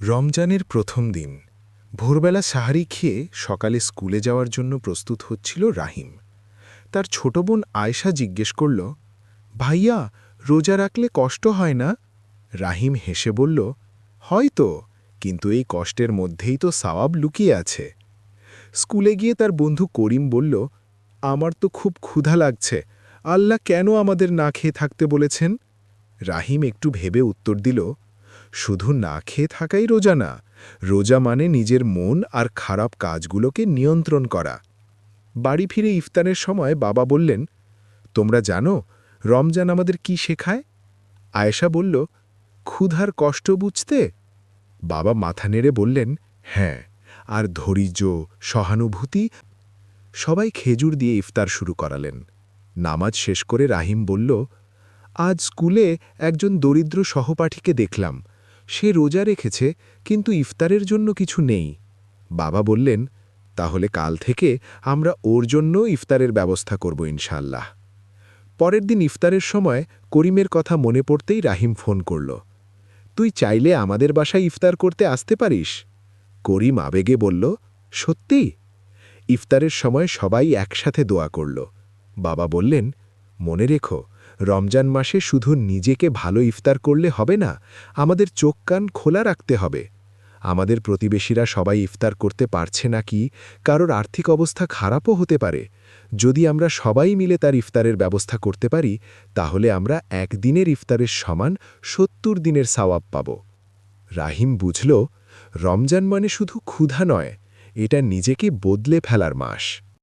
রমজানের প্রথম দিন ভোরবেলা সাহারি খেয়ে সকালে স্কুলে যাওয়ার জন্য প্রস্তুত হচ্ছিল রাহিম। তার ছোট বোন আয়শা জিজ্ঞেস করল, ভাইয়া, রোজা রাখলে কষ্ট হয় না? রাহিম হেসে বলল, হয়তো, কিন্তু এই কষ্টের মধ্যেই তো সওয়াব লুকিয়ে আছে। স্কুলে গিয়ে তার বন্ধু করিম বলল, আমার তো খুব ক্ষুধা লাগছে, আল্লাহ কেন আমাদের না খেয়ে থাকতে বলেছেন? রাহিম একটু ভেবে উত্তর দিল, শুধু না খেয়ে থাকাই রোজা না, রোজা মানে নিজের মন আর খারাপ কাজগুলোকে নিয়ন্ত্রণ করা। বাড়ি ফিরে ইফতারের সময় বাবা বললেন, তোমরা জানো রমজান আমাদের কি শেখায়? আয়েশা বলল, ক্ষুধার কষ্ট বুঝতে। বাবা মাথা নেড়ে বললেন, হ্যাঁ, আর ধৈর্য, সহানুভূতি। সবাই খেজুর দিয়ে ইফতার শুরু করালেন। নামাজ শেষ করে রাহিম বলল, আজ স্কুলে একজন দরিদ্র সহপাঠীকে দেখলাম, সে রোজা রেখেছে কিন্তু ইফতারের জন্য কিছু নেই। বাবা বললেন, তাহলে কাল থেকে আমরা ওর জন্য ইফতারের ব্যবস্থা করব ইনশাআল্লাহ। পরের দিন ইফতারের সময় করিমের কথা মনে পড়তেই রাহিম ফোন করল, তুই চাইলে আমাদের বাসায় ইফতার করতে আসতে পারিস? করিম আবেগে বলল, সত্যি? ইফতারের সময় সবাই একসাথে দোয়া করল। বাবা বললেন, মনে রেখো, রমজান মাসে শুধু নিজেকে ভালো ইফতার করলে হবে না, আমাদের চোখ কান খোলা রাখতে হবে। আমাদের প্রতিবেশীরা সবাই ইফতার করতে পারছে না কি, কারোর আর্থিক অবস্থা খারাপও হতে পারে। যদি আমরা সবাই মিলে তার ইফতারের ব্যবস্থা করতে পারি, তাহলে আমরা একদিনের ইফতারের সমান ৭০ দিনের সওয়াব পাব। রাহিম বুঝল, রমজান মানে শুধু ক্ষুধা নয়, এটা নিজেকে বদলে ফেলার মাস।